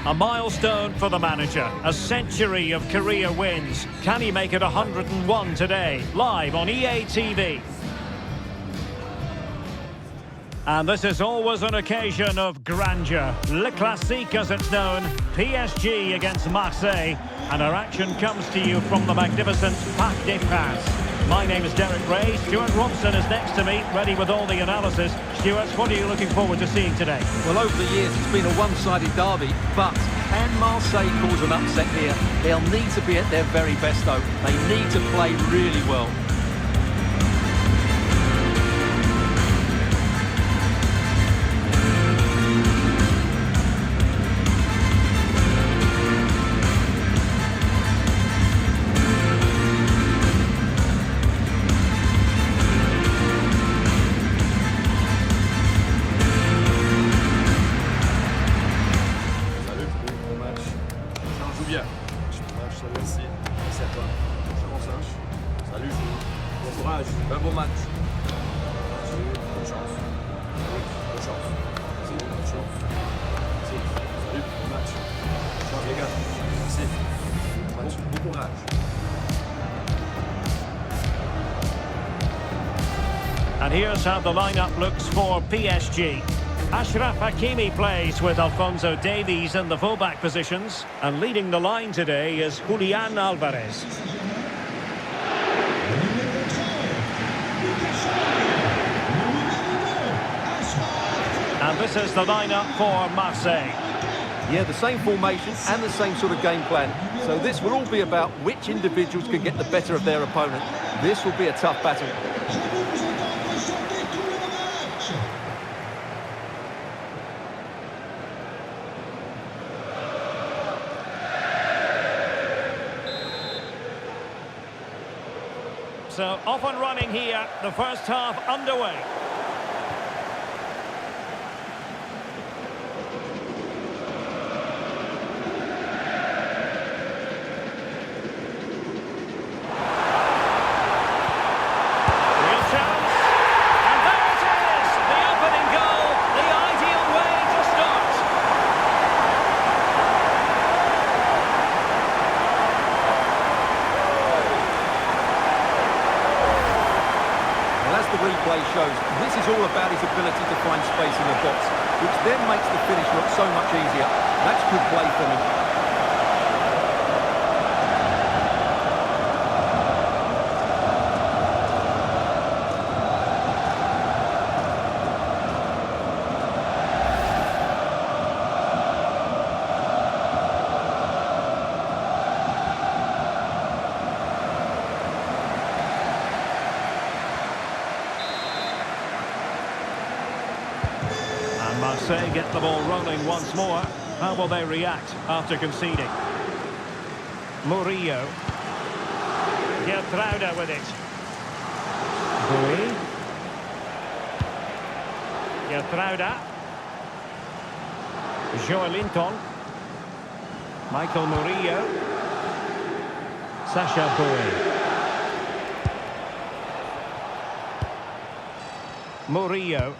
A milestone for the manager, a century of career wins. Can he make it 101 today? Live on EA TV. And this is always an occasion of grandeur. Le Classique, as it's known. PSG against Marseille. And our action comes to you from the magnificent Parc des Princes. My name is Derek Ray. Stuart Robson is next to me, ready with all the analysis. Stuart, what are you looking forward to seeing today? Well, over the years, it's been a one-sided derby, but can Marseille cause an upset here? They'll need to be at their very best, though. They need to play really well. Un bon match. Bonne chance. Bonne chance. Bonne chance. Salut, bon match. Ciao les gars. Merci. Bon courage. And here's how the lineup looks for PSG. Achraf Hakimi plays with Alphonso Davies in the fullback positions. And leading the line today is Julian Alvarez. And this is the lineup for Marseille. Yeah, the same formation and the same sort of game plan. So this will all be about which individuals can get the better of their opponent. This will be a tough battle. So off and running here, the first half underway. Replay shows this is all about his ability to find space in the box, which then makes the finish look so much easier. That's good play from him. Marseille get the ball rolling once more. How will they react after conceding? Murillo. Gertruida with it. Bowie. Gertruida. Joelinton. Michael Murillo. Sacha Bowie. Murillo.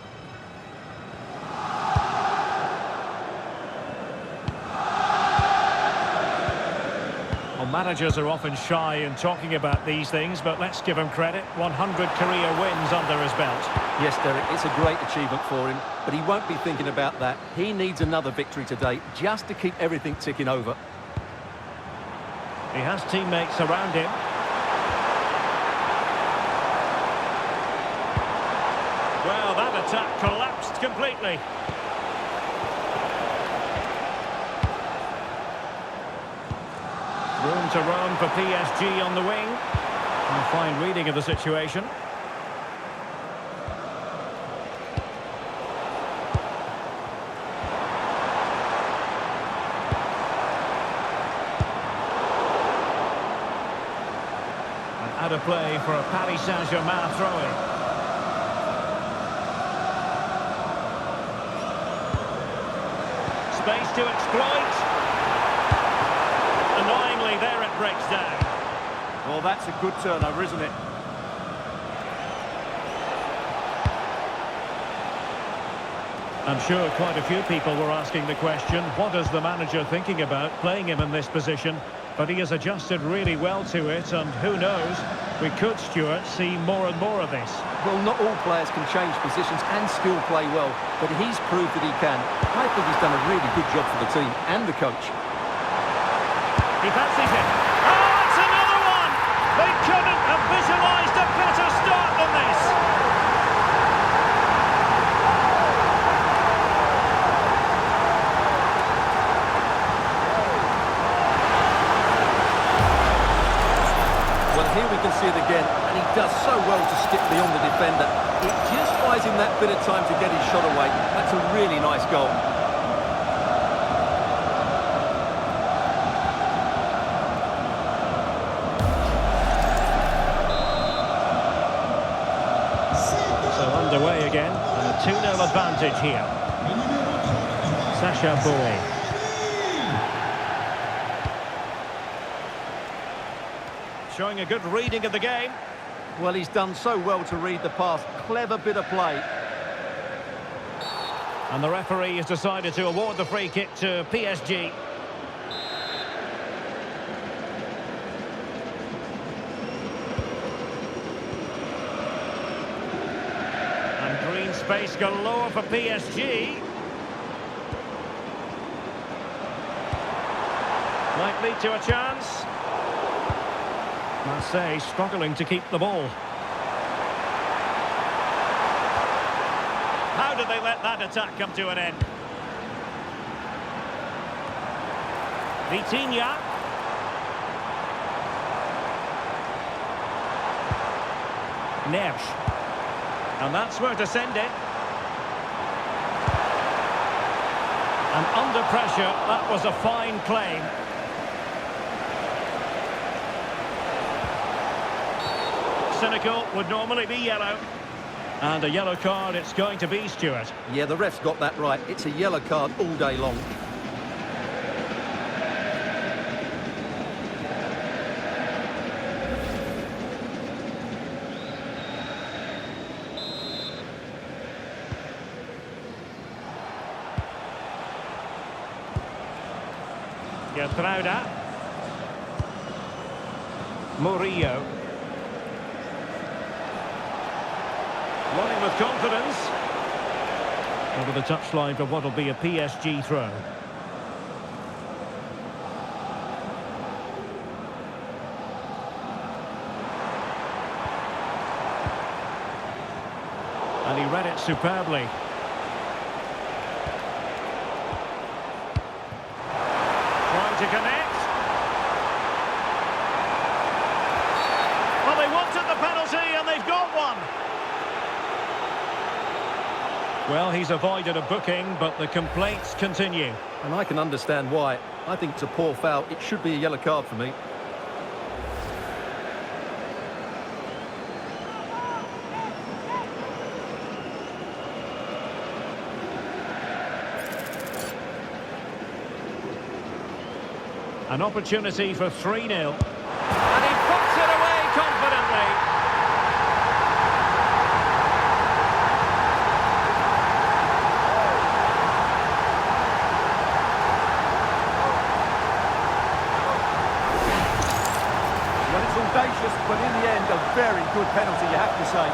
Well, managers are often shy in talking about these things, but let's give him credit. 100 career wins under his belt. Yes, Derek, it's a great achievement for him, but he won't be thinking about that. He needs another victory today just to keep everything ticking over. He has teammates around him. Well, that attack collapsed completely. Room to run for PSG on the wing. A fine reading of the situation. And out of play for a Paris Saint-Germain throw-in. Space to exploit. Annoyingly, there it breaks down. Well, that's a good turnover, isn't it? I'm sure quite a few people were asking the question, what is the manager thinking about playing him in this position? But he has adjusted really well to it, and who knows, we could, Stuart, see more and more of this. Well, not all players can change positions and still play well, but he's proved that he can. I think he's done a really good job for the team and the coach. He fancies it. Oh, it's another one! They couldn't have visualised a better start than this. Well, here we can see it again, and he does so well to skip beyond the defender. It just buys him that bit of time to get his shot away. That's a really nice goal. So underway again, and a 2-0 advantage here. Sacha Boey. Showing a good reading of the game. Well, he's done so well to read the pass. Clever bit of play. And the referee has decided to award the free kick to PSG. And green space galore for PSG. Might lead to a chance. Marseille struggling to keep the ball. How did they let that attack come to an end? Vitinha. Neves. And that's where to send it. And under pressure, that was a fine claim. Cynical would normally be yellow. And a yellow card it's going to be, Stuart. Yeah, the ref's got that right. It's a yellow card all day long. Gertruida. Murillo. Running with confidence. Over the touchline for what will be a PSG throw. And he read it superbly. Trying to connect. Well, they wanted the penalty and they've got one. Well, he's avoided a booking, but the complaints continue. And I can understand why. I think it's a poor foul. It should be a yellow card for me. An opportunity for 3-0. And he puts it away confidently. Well, it's audacious, but in the end, a very good penalty, you have to say.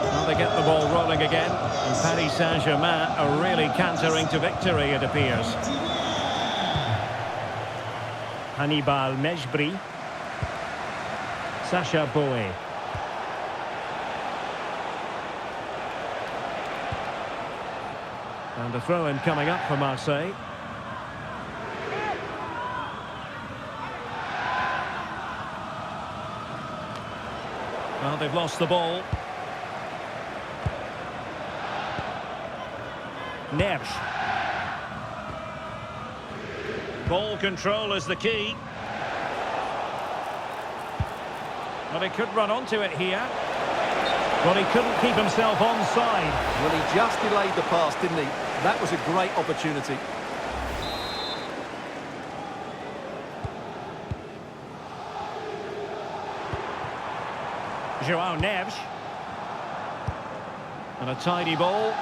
Well, they get the ball rolling again, and Paris Saint-Germain are really cantering to victory, it appears. Hannibal Mejbri. Sacha Boey. And a throw-in coming up for Marseille. Well, they've lost the ball. Neves. Ball control is the key. Well, they could run onto it here. Well, he couldn't keep himself onside. Well, he just delayed the pass, didn't he? That was a great opportunity. João Neves. And a tidy ball.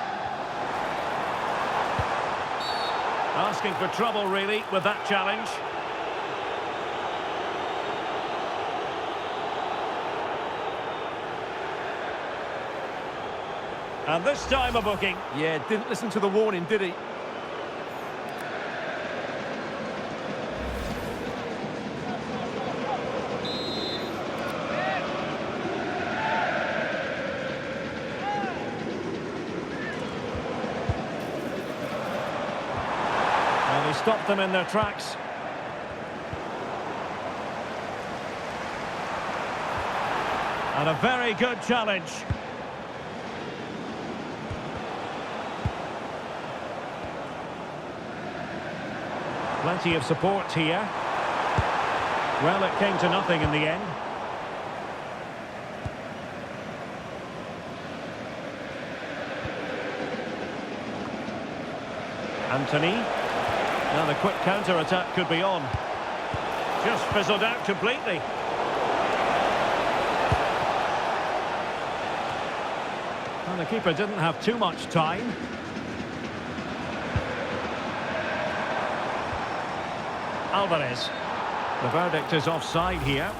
Asking for trouble, really, with that challenge. And this time a booking. Yeah, didn't listen to the warning, did he? And he stopped them in their tracks. And a very good challenge. Plenty of support here. Well, it came to nothing in the end. Anthony. Now the quick counter-attack could be on. Just fizzled out completely. And the keeper didn't have too much time. Alvarez. The verdict is offside here.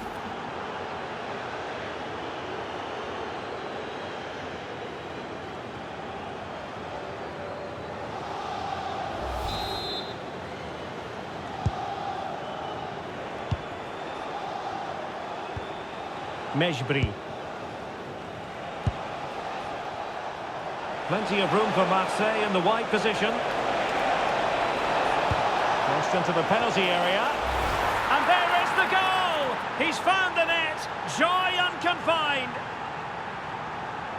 Mejbri. Plenty of room for Marseille in the wide position. Crossed into the penalty area. And there is the goal! He's found the net. Joy unconfined.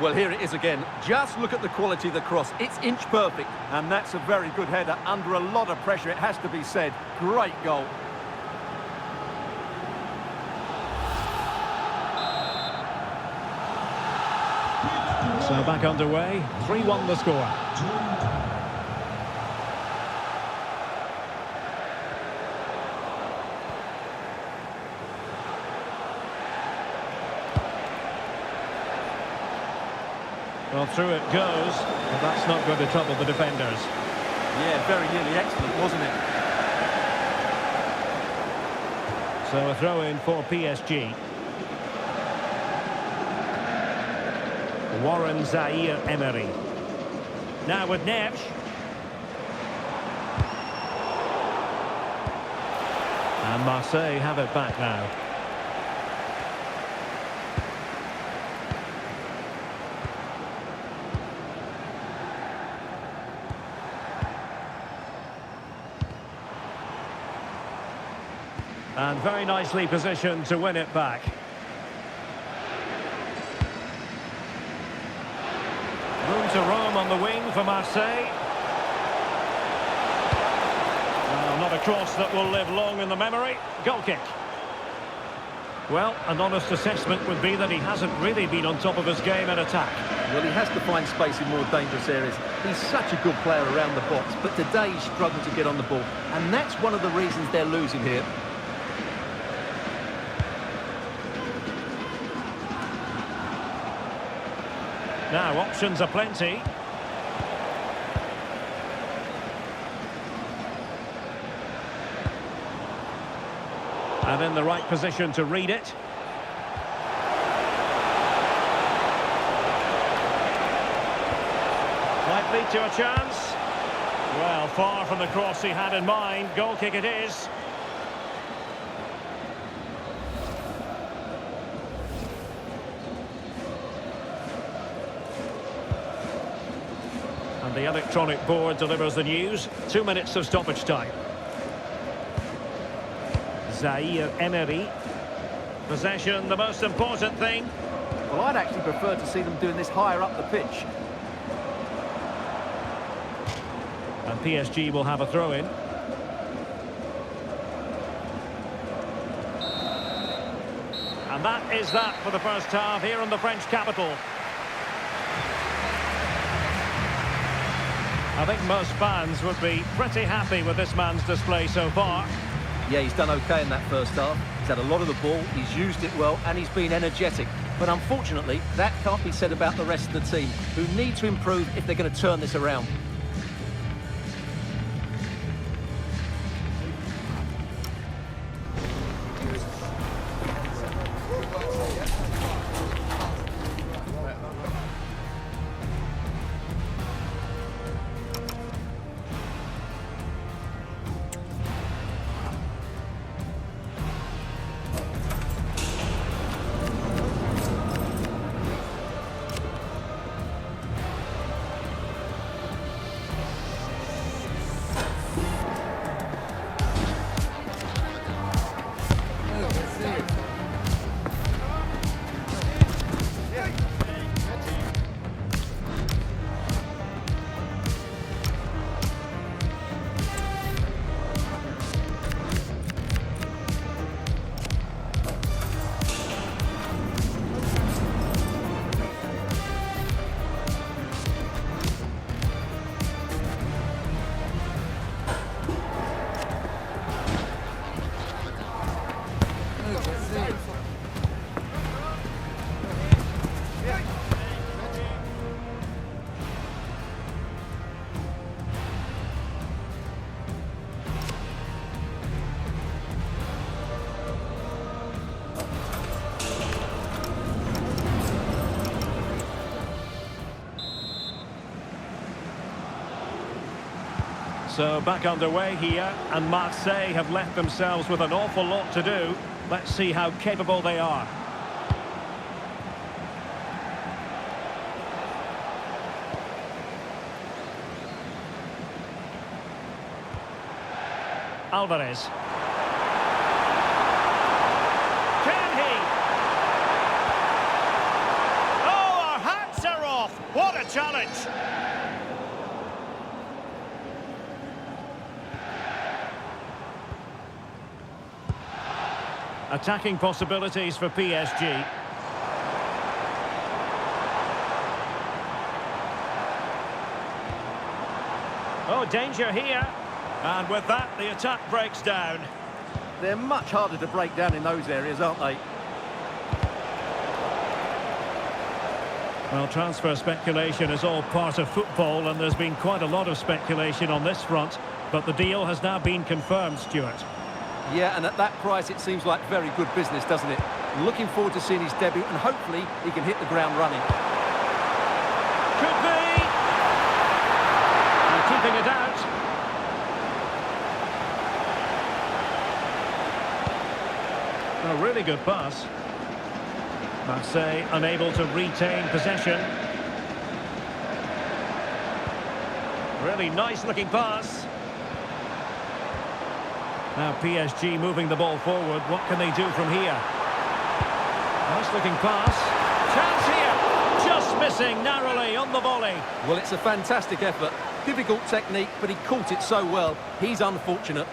Well, here it is again. Just look at the quality of the cross. It's inch perfect. And that's a very good header under a lot of pressure, it has to be said. Great goal. So back underway. 3-1 the score. Well, through it goes, but that's not going to trouble the defenders. Yeah, very nearly excellent, wasn't it? So a throw-in for PSG. Warren Zaire-Emery. Now with Neves. And Marseille have it back now. And very nicely positioned to win it back. Room to roam on the wing for Marseille. Well, not a cross that will live long in the memory. Goal kick. Well, an honest assessment would be that he hasn't really been on top of his game in attack. Well, he has to find space in more dangerous areas. He's such a good player around the box, but today he's struggled to get on the ball. And that's one of the reasons they're losing here. Now, options are plenty. And in the right position to read it. Might lead to a chance. Well, far from the cross he had in mind. Goal kick it is. And the electronic board delivers the news. 2 minutes of stoppage time. Zaire-Emery. Possession, the most important thing. Well, I'd actually prefer to see them doing this higher up the pitch. And PSG will have a throw-in. And that is that for the first half here in the French capital. I think most fans would be pretty happy with this man's display so far. Yeah, he's done okay in that first half. He's had a lot of the ball, he's used it well, and he's been energetic. But unfortunately, that can't be said about the rest of the team, who need to improve if they're going to turn this around. So back underway here, and Marseille have left themselves with an awful lot to do. Let's see how capable they are. Alvarez. Can he? Oh, our hats are off! What a challenge! Attacking possibilities for PSG. Oh, danger here. And with that, the attack breaks down. They're much harder to break down in those areas, aren't they? Well, transfer speculation is all part of football, and there's been quite a lot of speculation on this front. But the deal has now been confirmed, Stuart. Yeah, and at that price, it seems like very good business, doesn't it? Looking forward to seeing his debut, and hopefully he can hit the ground running. Could be! And keeping it out. A really good pass. Marseille unable to retain possession. Really nice looking pass. Now PSG moving the ball forward. What can they do from here? Nice looking pass. Chance here. Just missing narrowly on the volley. Well, it's a fantastic effort. Difficult technique, but he caught it so well. He's unfortunate.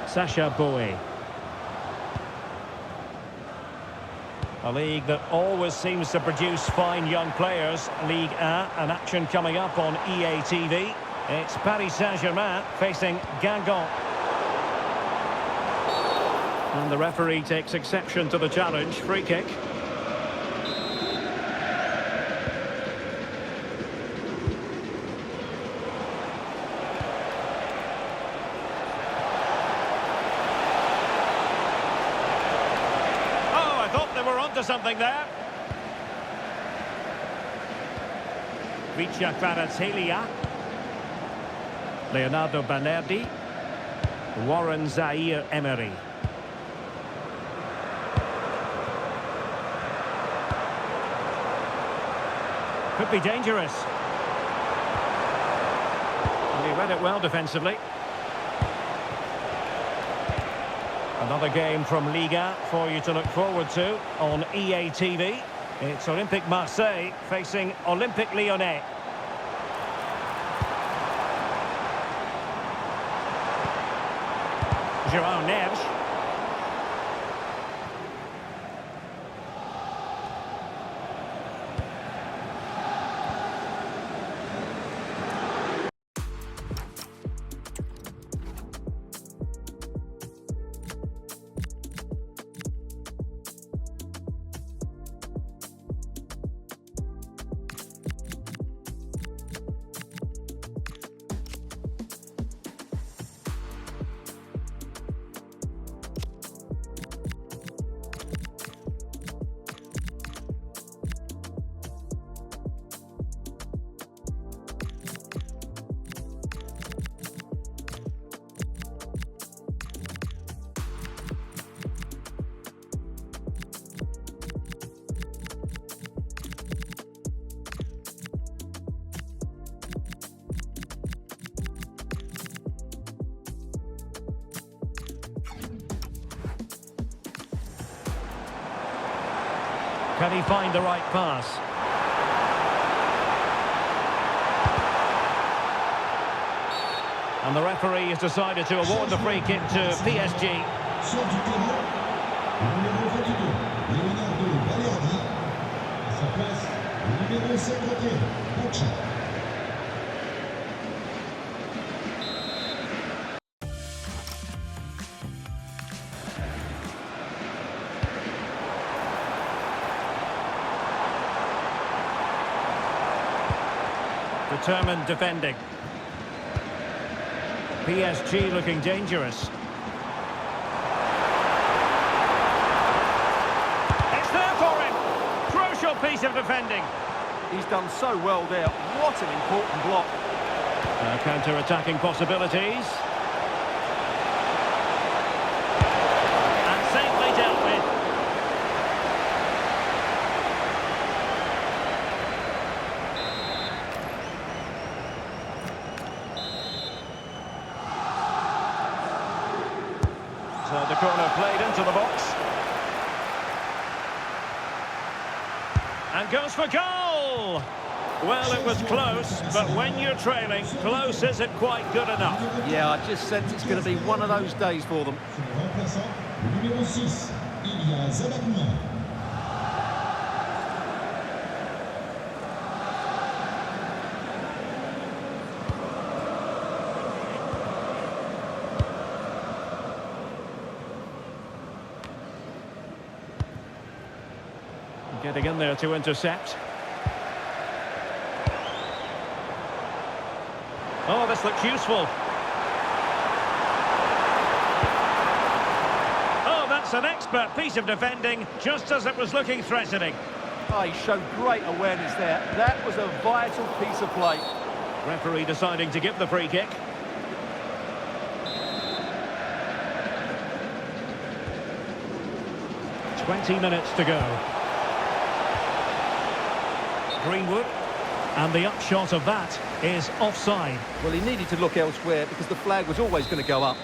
Sacha Boey. A league that always seems to produce fine young players. Ligue 1, an action coming up on EA TV. It's Paris Saint-Germain facing Guingamp. And the referee takes exception to the challenge. Free kick. Something there. Vicha Kvaratskhelia. Leonardo Banerdi. Warren Zaire-Emery. Could be dangerous. And he read it well defensively. Another game from Liga for you to look forward to on EA TV. It's Olympique Marseille facing Olympique Lyonnais. João Neves. Can he find the right pass? And the referee has decided to award the free kick to PSG. Sur du terrain, le numéro 22, Wheather. À sa place, le numéro 51, Bocha. Determined defending. PSG looking dangerous. It's there for him. Crucial piece of defending. He's done so well there. What an important block. Counter-attacking possibilities. And safely dealt with. So the corner played into the box. And goes for goal! Well, it was close, but when you're trailing, close isn't quite good enough. Yeah, I just sense it's going to be one of those days for them. Sur le remplaçant, le numéro 6, il y a Zabakouna. Getting in there to intercept. Oh, this looks useful. Oh, that's an expert piece of defending, just as it was looking threatening. Oh, he showed great awareness there. That was a vital piece of play. Referee deciding to give the free kick. "20 minutes to go. Greenwood, and the upshot of that is offside. Well, he needed to look elsewhere because the flag was always going to go up.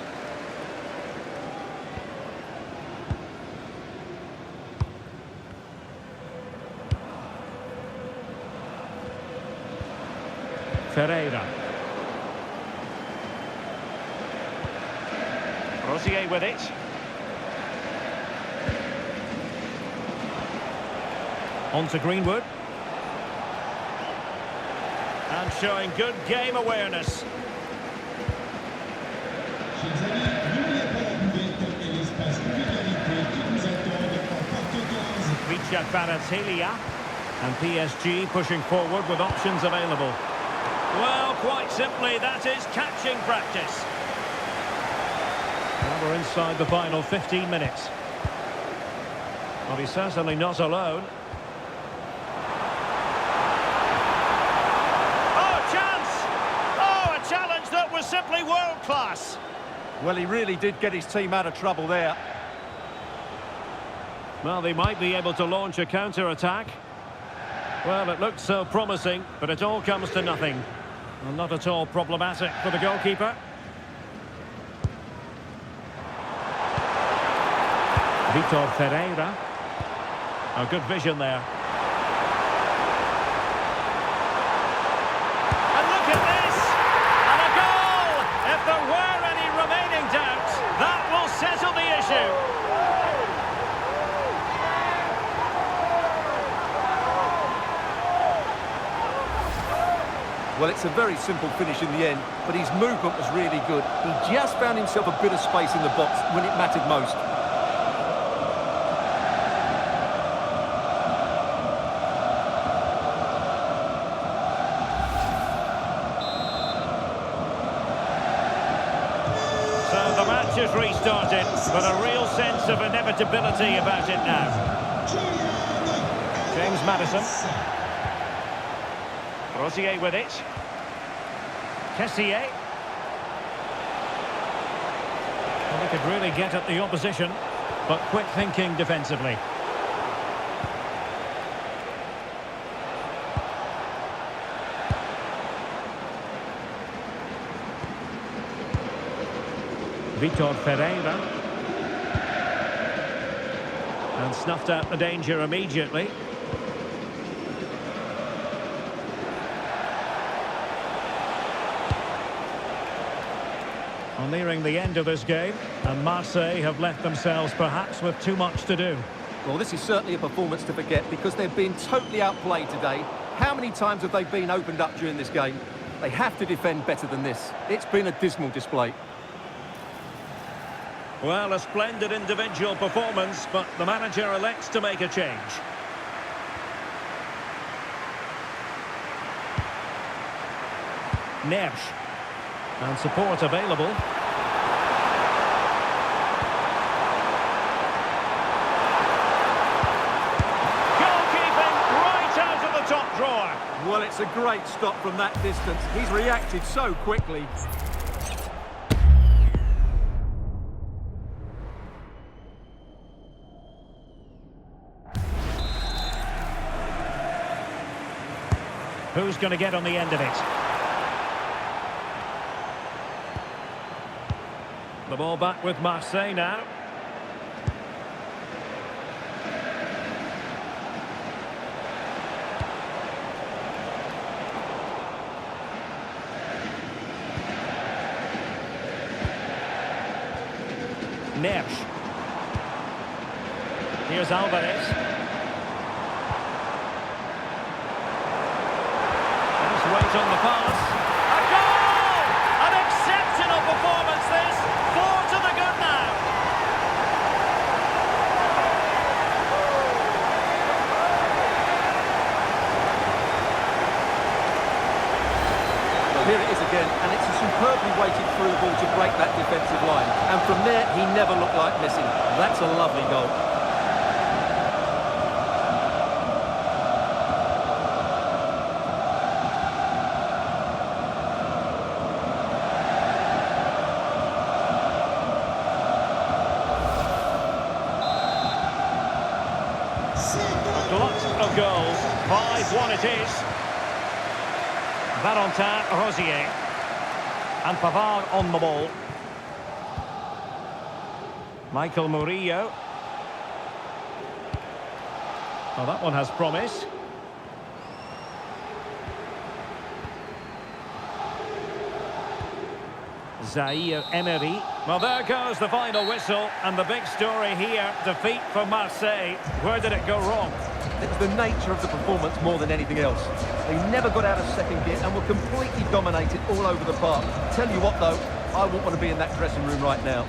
Ferreira. Rosier with it. On to Greenwood. And showing good game awareness. Chers amis, n'oubliez pas la buvette et l'espace convivialité qui vous attendent en porte 15. Kvaratskhelia. And PSG pushing forward with options available. Well, quite simply, that is catching practice. Now we're inside the final 15 minutes. Well, he's certainly not alone. Simply world class. Well, he really did get his team out of trouble there. Well, they might be able to launch a counter-attack. Well, it looked so promising, but it all comes to nothing. Well, not at all problematic for the goalkeeper. Vitor Ferreira. A good vision there. Settle the issue. Well, it's a very simple finish in the end, but his movement was really good. He just found himself a bit of space in the box when it mattered most. The match has restarted, but a real sense of inevitability about it now. James Maddison. Rosier with it. Kessié. Well, he could really get at the opposition, but quick thinking defensively. Vitor Ferreira. And snuffed out the danger immediately. Well, nearing the end of this game, and Marseille have left themselves perhaps with too much to do. Well, this is certainly a performance to forget because they've been totally outplayed today. How many times have they been opened up during this game? They have to defend better than this. It's been a dismal display. Well, a splendid individual performance, but the manager elects to make a change. Nersch. And support available. Top drawer. Well, it's a great stop from that distance. He's reacted so quickly. Who's going to get on the end of it? The ball back with Marseille now. Nersch. Here's Alvarez. Let's wait on the pass. A goal! An exceptional performance this. 4 to the good now. Well, here it is again, and it's a superbly weighted through ball to break that defensive line. And from there, he never looked like missing. That's a lovely goal. Lots of goals. 5-1 it is. Valentin Rosier. And Pavard on the ball. Michael Murillo. Well, that one has promise. Zaire Emery. Well, there goes the final whistle. And the big story here, defeat for Marseille. Where did it go wrong? It was the nature of the performance more than anything else. They never got out of second gear and were completely dominated all over the park. Tell you what, though, I wouldn't want to be in that dressing room right now.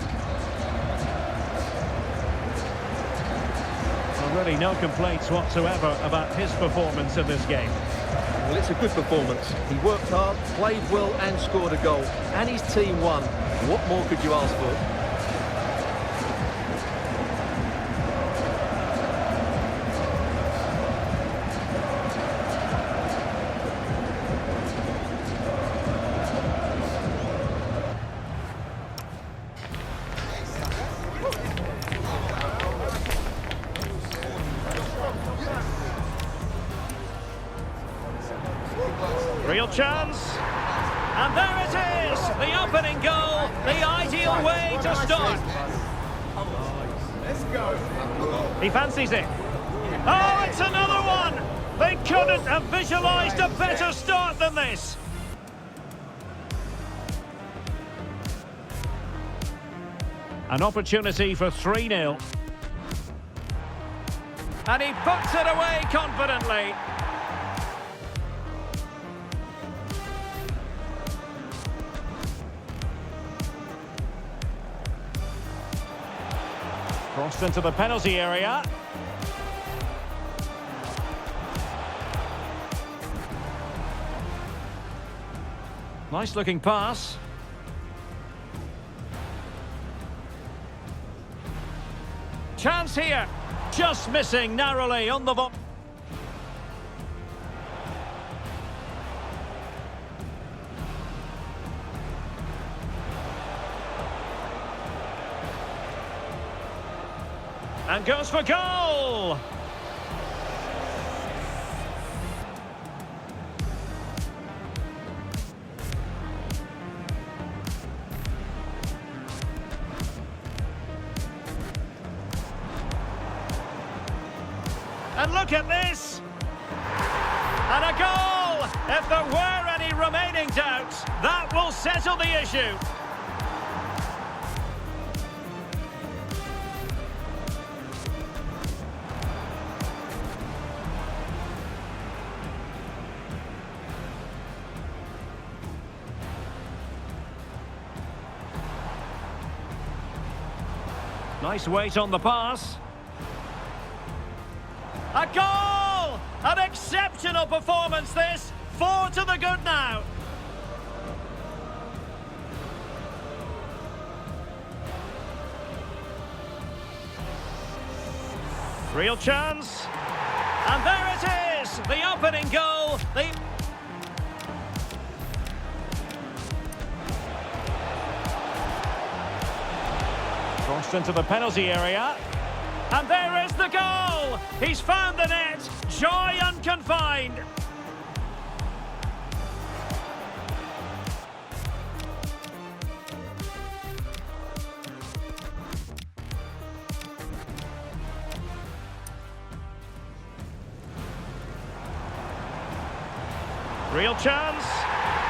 Well, really no complaints whatsoever about his performance in this game. Well, it's a good performance. He worked hard, played well and scored a goal. And his team won. What more could you ask for? Real chance. And there it is. The opening goal. The ideal way to start. Let's go. He fancies it. Oh, it's another one. They couldn't have visualised a better start than this. An opportunity for 3-0. And he puts it away confidently. Crossed into the penalty area. Nice looking pass. Chance here. Just missing narrowly on the ball. And goes for goal! And look at this! And a goal! If there were any remaining doubts, that will settle the issue. Nice weight on the pass. A goal! An exceptional performance this. 4 to the good now. Real chance. And there it is. The opening goal. Crossed into the penalty area. And there is the goal! He's found the net! Joy unconfined! Real chance!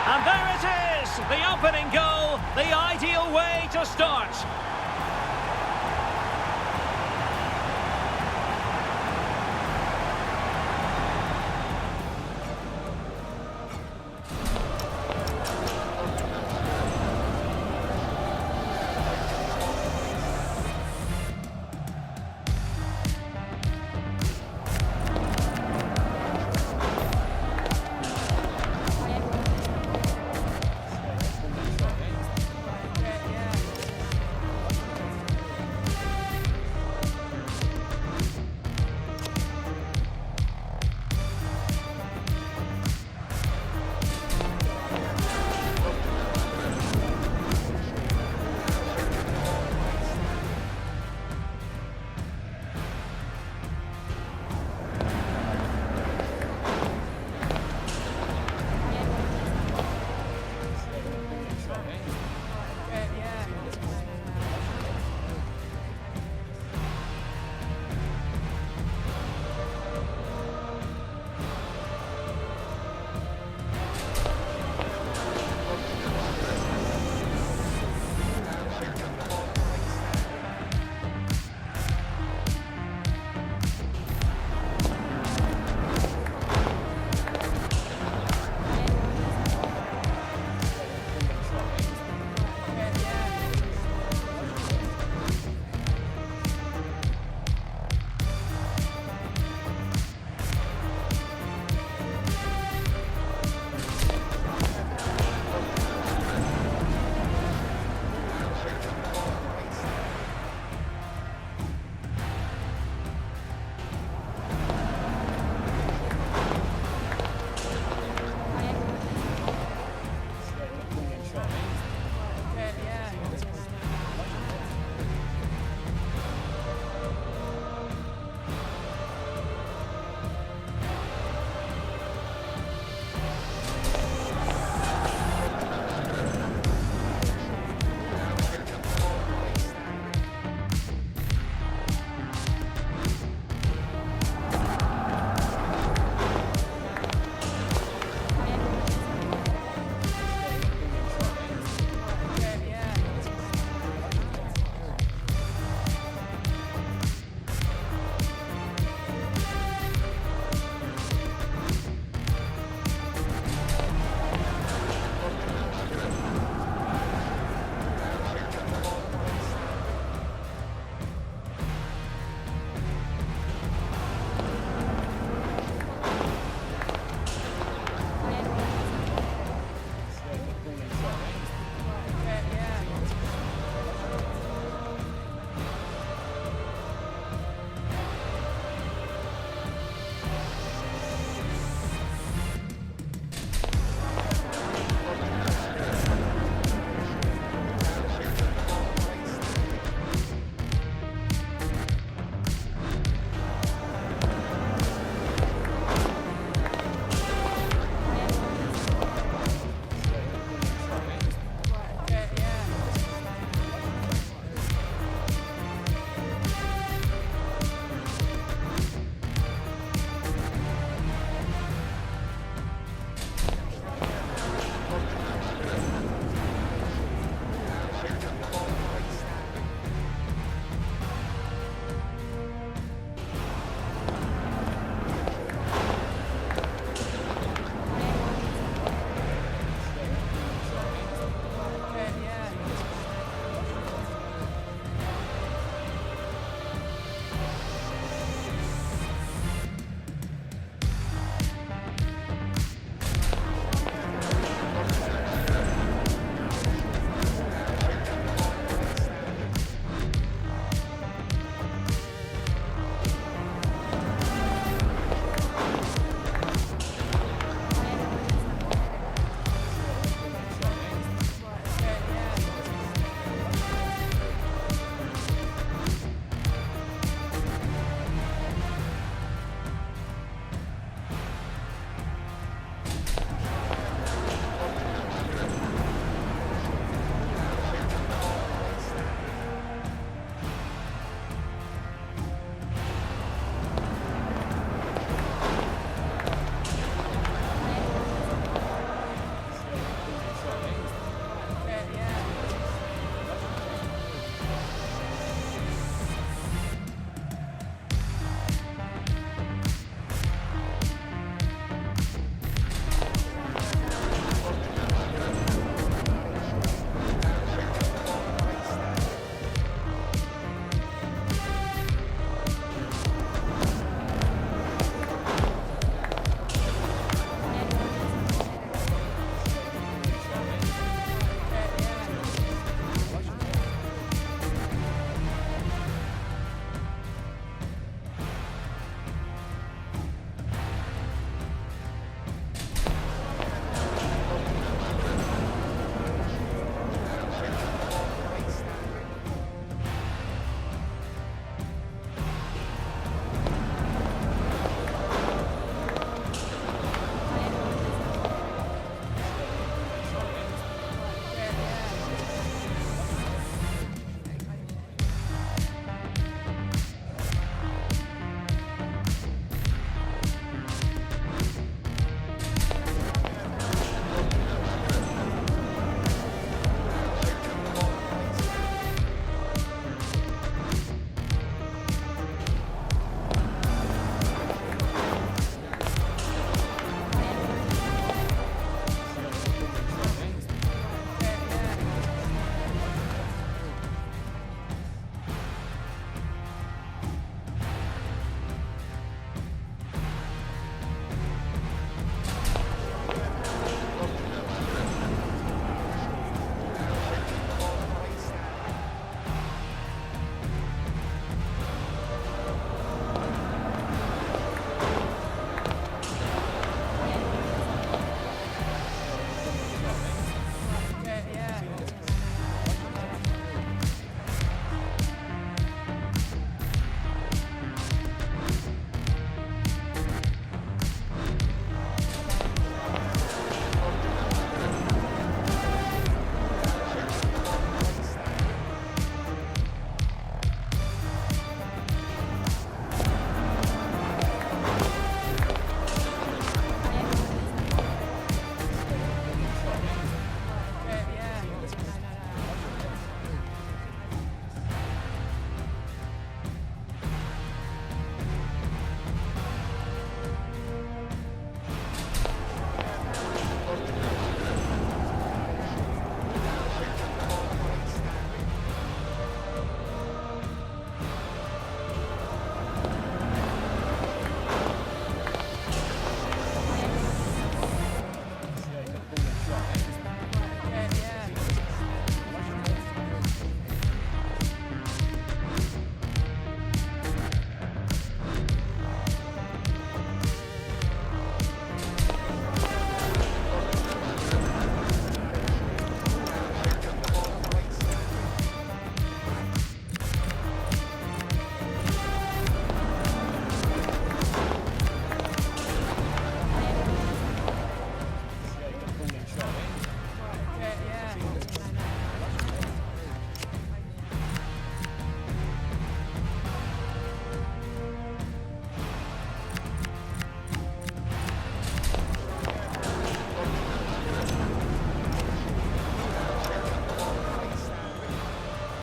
And there it is! The opening goal! The ideal way to start!